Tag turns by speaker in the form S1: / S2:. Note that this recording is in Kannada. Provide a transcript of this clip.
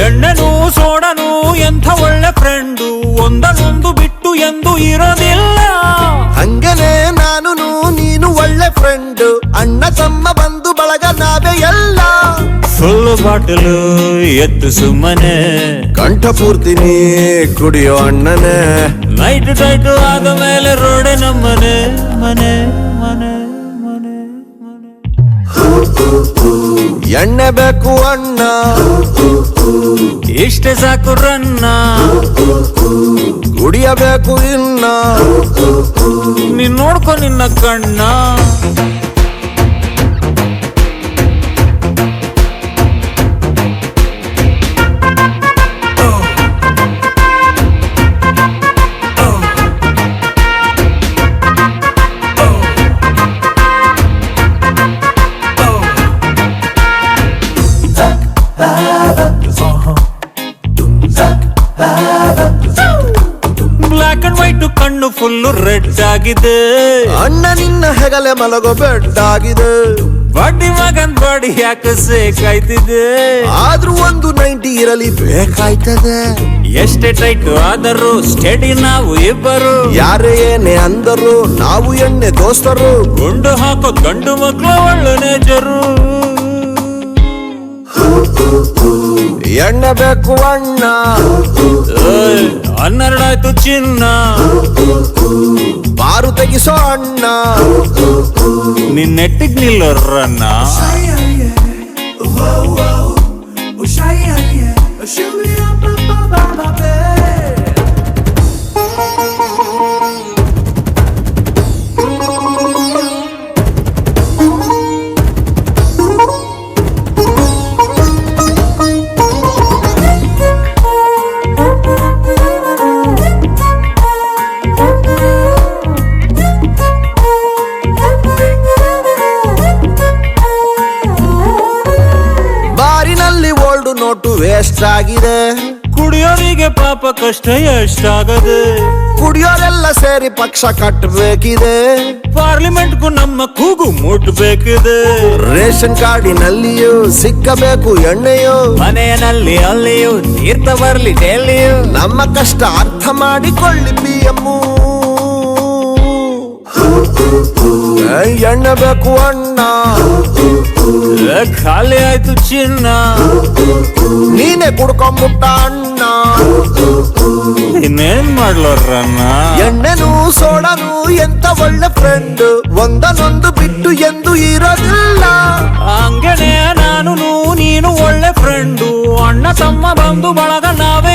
S1: ಎಣ್ಣೆನು ಸೋಡನು ಎಂಥ ಒಳ್ಳೆ ಫ್ರೆಂಡು, ಒಂದನೊಂದು ಬಿಟ್ಟು ಎಂದು ಇರೋದಿಲ್ಲ.
S2: ಹಂಗನೆ ನಾನು ನೀನು ಒಳ್ಳೆ ಫ್ರೆಂಡು, ಅಣ್ಣ ತಮ್ಮ ಬಂದು ಬಳಗ ನಾವೇ ಎಲ್ಲ.
S1: ಫುಲ್ ಬಾಟಲು ಎತ್ತು ಸುಮ್ಮನೆ,
S2: ಕಂಠ ಪೂರ್ತಿ ನೀ ಕುಡಿಯೋ ಅಣ್ಣನೇ.
S1: ನೈಟ್ ಟೈಟ್ ಆದ ಮೇಲೆ ರೋಡೆ ನಮ್ಮನೆ ಮನೆ ಮನೆ ಮನೆ ಮನೆ.
S2: ಎಣ್ಣೆ ಬೇಕು ಅಣ್ಣ,
S1: ಇಷ್ಟೇ ಸಾಕು ರನ್ನ,
S2: ಕುಡಿಯಬೇಕು ಇನ್ನ.
S1: ನೀನ್ ನೋಡ್ಕೊ ನಿನ್ನ ಕಣ್ಣ. ಬ್ಲಾಕ್ ಅಂಡ್ ವೈಟ್ ಕಣ್ಣು ಫುಲ್ಲು ರೆಡ್ ಆಗಿದೆ,
S2: ಅಣ್ಣ ನಿನ್ನ ಹೆಗಲೆ ಮಲಗೋ ಬೆಡ್ ಆಗಿದೆ.
S1: ಬಡ್ಡಿ ಮಗನ್ ಬಾಡಿ ಯಾಕೆ ಸೇಕಾಯ್ತಿದೆ,
S2: ಆದ್ರೂ ಒಂದು 90 ಇರಲಿ ಬೇಕಾಯ್ತದೆ.
S1: ಎಷ್ಟೇ ಟೈಟ್ ಆದರೂ ಸ್ಟಡಿ ನಾವು ಇಬ್ಬರು,
S2: ಯಾರೇ ಏನೇ ಅಂದರು ನಾವು ಎಣ್ಣೆ ದೋಸ್ತರು.
S1: ಗುಂಡು ಹಾಕೋ ಗಂಡು ಮಕ್ಳು ಒಳ್ಳೆ ನೇಜರು.
S2: ಎಣ್ಣೆ ಬೇಕು ಅಣ್ಣ,
S1: 12 ಆಯ್ತು ಚಿನ್ನ,
S2: ಬಾರು ತೆಗಿಸೋ ಅಣ್ಣ.
S1: ನಿನ್ನೆಟ್ಟಿಗ್ ನಿಲ್ಲೋರನ್ನ.
S2: ಬಾರಿನಲ್ಲಿ ಓಲ್ಡ್ ನೋಟು ವೇಸ್ಟ್ ಆಗಿದೆ,
S1: ಕುಡಿಯೋರಿಗೆ ಪಾಪ ಕಷ್ಟ ಎಷ್ಟಾಗದೆ.
S2: ಕುಡಿಯೋರೆಲ್ಲ ಸೇರಿ ಪಕ್ಷ ಕಟ್ಟಬೇಕಿದೆ,
S1: ಪಾರ್ಲಿಮೆಂಟ್ಗೂ ನಮ್ಮ ಕೂಗು ಮುಟ್ಬೇಕಿದೆ.
S2: ರೇಷನ್ ಕಾರ್ಡಿನಲ್ಲಿಯೂ ಸಿಕ್ಕಬೇಕು ಎಣ್ಣೆಯೋ,
S1: ಮನೆಯಲ್ಲಿ ಅಲ್ಲಿಯೂ ತೀರ್ಥ ಬರ್ಲಿ ಡೆಲ್ಲಿಯೂ.
S2: ನಮ್ಮ ಕಷ್ಟ ಅರ್ಥ ಮಾಡಿಕೊಳ್ಳಿ ಬಿಎಮ್ಮು. ಎಣ್ಣೆ ಬೇಕು ಅಣ್ಣ,
S1: ಖಾಲಿ ಆಯ್ತು ಚಿನ್ನ,
S2: ನೀನೆ ಕುಡ್ಕೊಂಬಿಟ್ಟ ಅಣ್ಣ.
S1: ಇನ್ನೇನ್ ಮಾಡ್ಲೋರನ್ನ.
S2: ಎಣ್ಣೆನು ಸೋಡನು ಎಂತ ಒಳ್ಳೆ ಫ್ರೆಂಡ್, ಒಂದನೊಂದು ಬಿಟ್ಟು ಎಂದು ಇರೋದಿಲ್ಲ.
S1: ಹಂಗನೆ ನಾನು ನೀನು ಒಳ್ಳೆ ಫ್ರೆಂಡು, ಅಣ್ಣ ತಮ್ಮ ಬಂದು ಬಳಗ ನಾವೇ